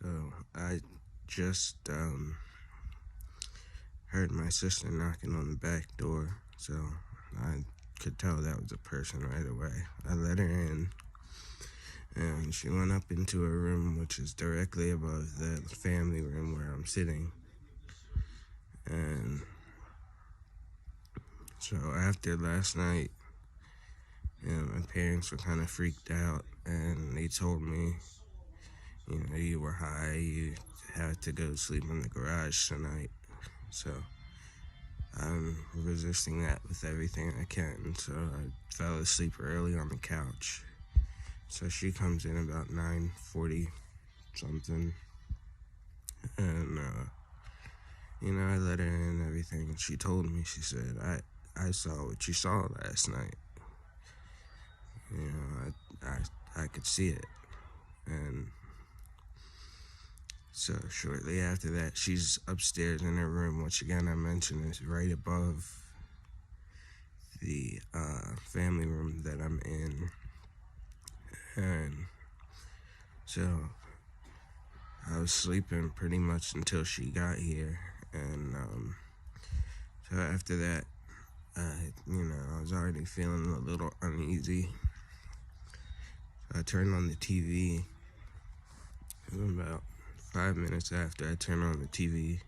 So I just heard my sister knocking on the back door, so I could tell that was a person right away. I let her in, and she went up into a room which is directly above the family room where I'm sitting. And so after last night, my parents were kind of freaked out, and they told me, you were high, you had to go sleep in the garage tonight. So I'm resisting that with everything I can. So I fell asleep early on the couch. So she comes in about 9:40 something, and I let her in and everything. And she told me, she said, I saw what you saw last night. I could see it. And so shortly after that, she's upstairs in her room, which again I mentioned is right above the family room that I'm in. And so I was sleeping pretty much until she got here. And so after that, I was already feeling a little uneasy. So I turned on the TV. And about 5 minutes after I turned on the TV,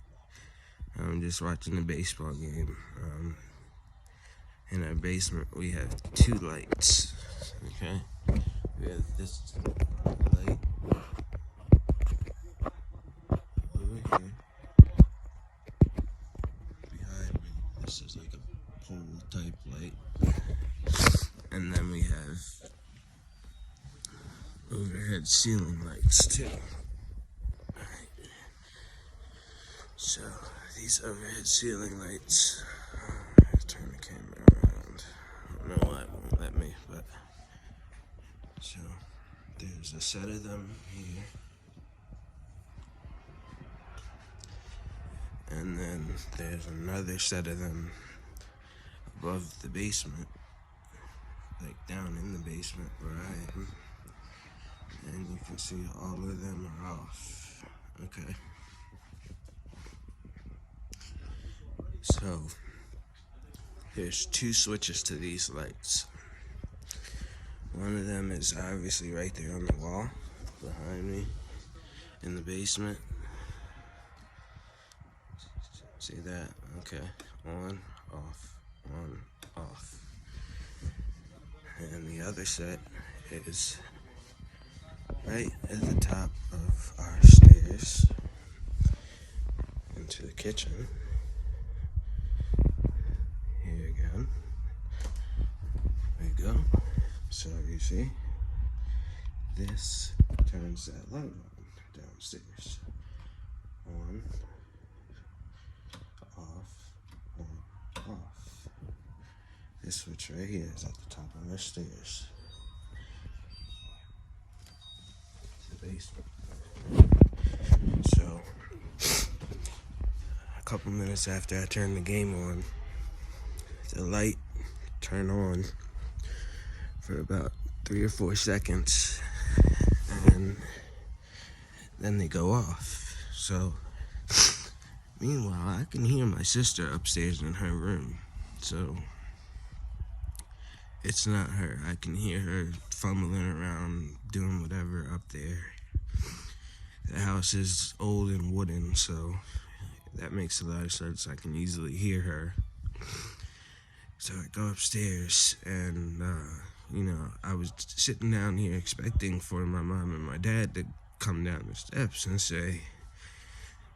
I'm just watching the baseball game. In our basement, we have two lights. Okay, we have this light over here behind me. This is like a pole type light, and then we have overhead ceiling lights too. Alright. So these overhead ceiling lights, turn the camera around. I don't know why it won't let me, but so there's a set of them here. And then there's another set of them above the basement, like down in the basement where I am. And you can see all of them are off. Okay. So there's two switches to these lights. One of them is obviously right there on the wall behind me in the basement. See that? Okay. On, off. And the other set is right at the top of our stairs into the kitchen. Here again. There you go. So you see, this turns that light on downstairs. On, off, off. This switch right here is at the top of our stairs. The basement. So, a couple minutes after I turned the game on, the light turned on for about 3 or 4 seconds, and then they go off. So, meanwhile, I can hear my sister upstairs in her room. So, it's not her. I can hear her fumbling around, doing whatever up there. The house is old and wooden, so that makes a lot of sense. I can easily hear her. So I go upstairs, and, I was sitting down here expecting for my mom and my dad to come down the steps and say,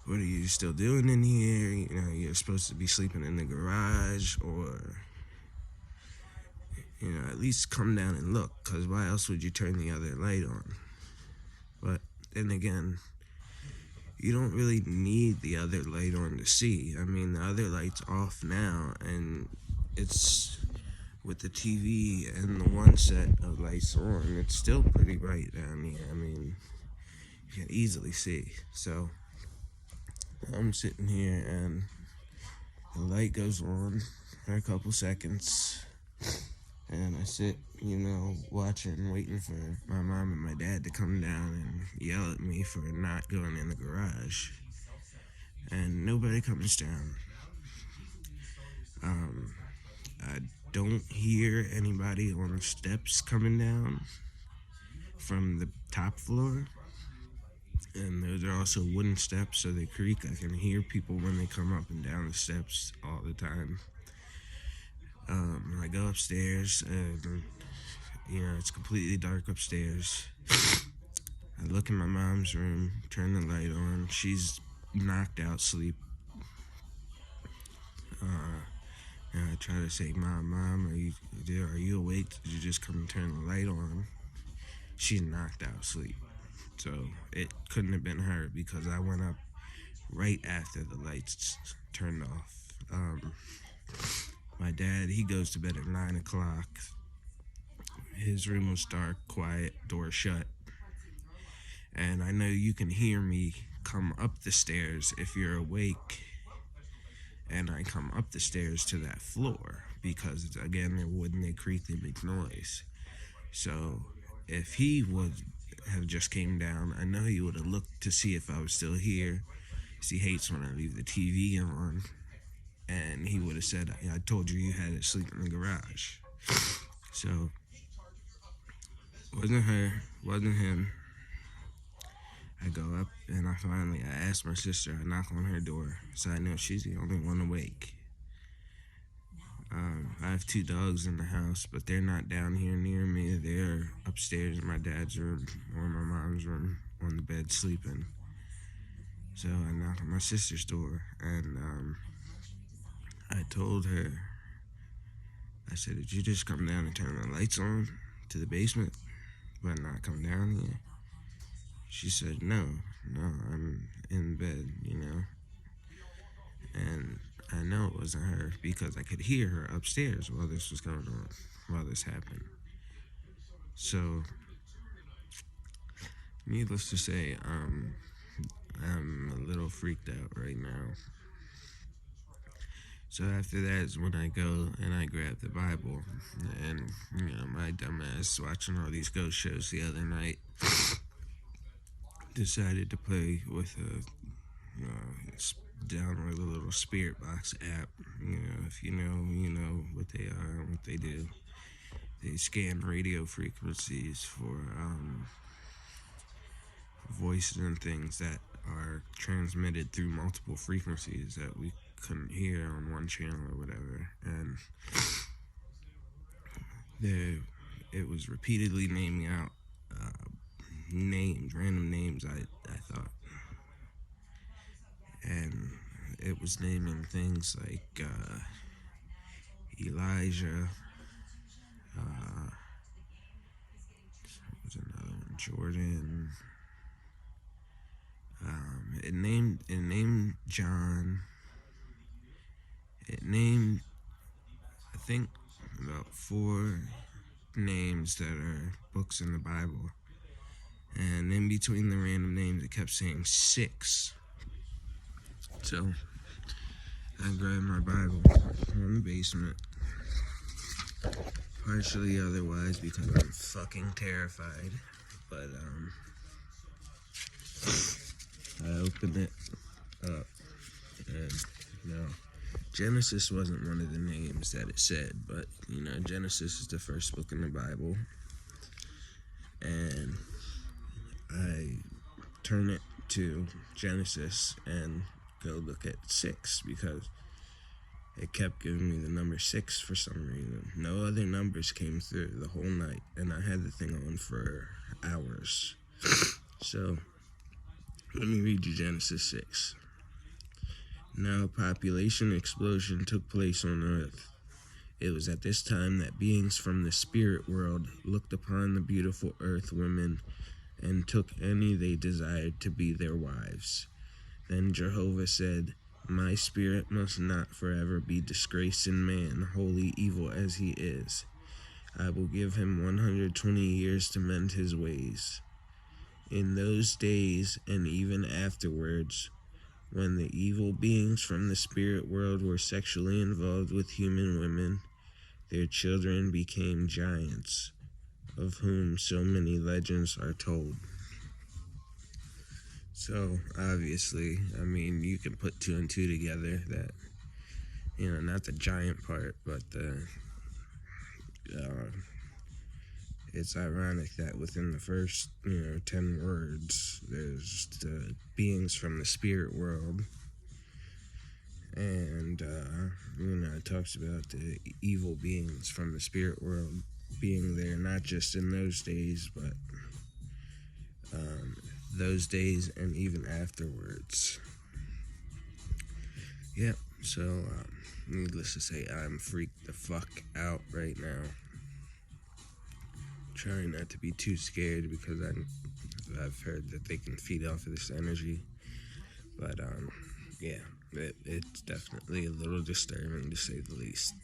"What are you still doing in here? You're supposed to be sleeping in the garage, or, at least come down and look, because why else would you turn the other light on?" But then again, you don't really need the other light on to see. I mean, the other light's off now, and it's with the TV and the one set of lights on, it's still pretty bright down here. I mean, you can easily see. So I'm sitting here, and the light goes on for a couple seconds, And I sit, watching, waiting for my mom and my dad to come down and yell at me for not going in the garage. And nobody comes down. I don't hear anybody on the steps coming down from the top floor. And those are also wooden steps, so they creak. I can hear people when they come up and down the steps all the time. I go upstairs, and it's completely dark upstairs. I look in my mom's room, turn the light on. She's knocked out sleep. And I try to say, Mom, are you awake? Did you just come and turn the light on? She's knocked out sleep. So it couldn't have been her because I went up right after the lights turned off. My dad, he goes to bed at 9 o'clock. His room was dark, quiet, door shut. And I know you can hear me come up the stairs if you're awake. And I come up the stairs to that floor because, again, they're wooden, they creak, they make noise. So if he would have just came down, I know he would have looked to see if I was still here, because he hates when I leave the TV on. And he would have said, I told you had to sleep in the garage. So, wasn't her, wasn't him. I go up and I ask my sister, I knock on her door, so I know she's the only one awake. I have 2 dogs in the house, but they're not down here near me. They're upstairs in my dad's room or my mom's room on the bed sleeping. So I knock on my sister's door, and I told her, I said, did you just come down and turn the lights on to the basement, but not come down here? She said, no, I'm in bed, And I know it wasn't her because I could hear her upstairs while this was going on, while this happened. So, needless to say, I'm a little freaked out right now. So after that is when I go and I grab the Bible, and my dumbass watching all these ghost shows the other night decided to play with download a little Spirit Box app. If you know what they are and what they do. They scan radio frequencies for voices and things that are transmitted through multiple frequencies that we couldn't hear on one channel or whatever. And it was repeatedly naming out random names, I thought. And it was naming things like Elijah, was another one, Jordan. It named John. It named, I think, about 4 names that are books in the Bible. And in between the random names, it kept saying 6. So I grabbed my Bible from the basement, partially otherwise because I'm fucking terrified. But I opened it up, and Genesis wasn't one of the names that it said, but Genesis is the first book in the Bible, and I turn it to Genesis and go look at 6 because it kept giving me the number 6 for some reason. No other numbers came through the whole night, and I had the thing on for hours. So let me read you Genesis 6. Now a population explosion took place on earth. It was at this time that beings from the spirit world looked upon the beautiful earth women and took any they desired to be their wives. Then Jehovah said, my spirit must not forever be disgraced in man, wholly evil as he is. I will give him 120 years to mend his ways. In those days, and even afterwards, when the evil beings from the spirit world were sexually involved with human women, Their children became giants, of whom so many legends are told. So, obviously, I mean, you can put two and two together that, not the giant part, but uh, it's ironic that within the first, 10 words, there's the beings from the spirit world. And, it talks about the evil beings from the spirit world being there, not just in those days, but those days and even afterwards. Yep, so, needless to say, I'm freaked the fuck out right now. Trying not to be too scared because I've heard that they can feed off of this energy. But, yeah, it's definitely a little disturbing to say the least.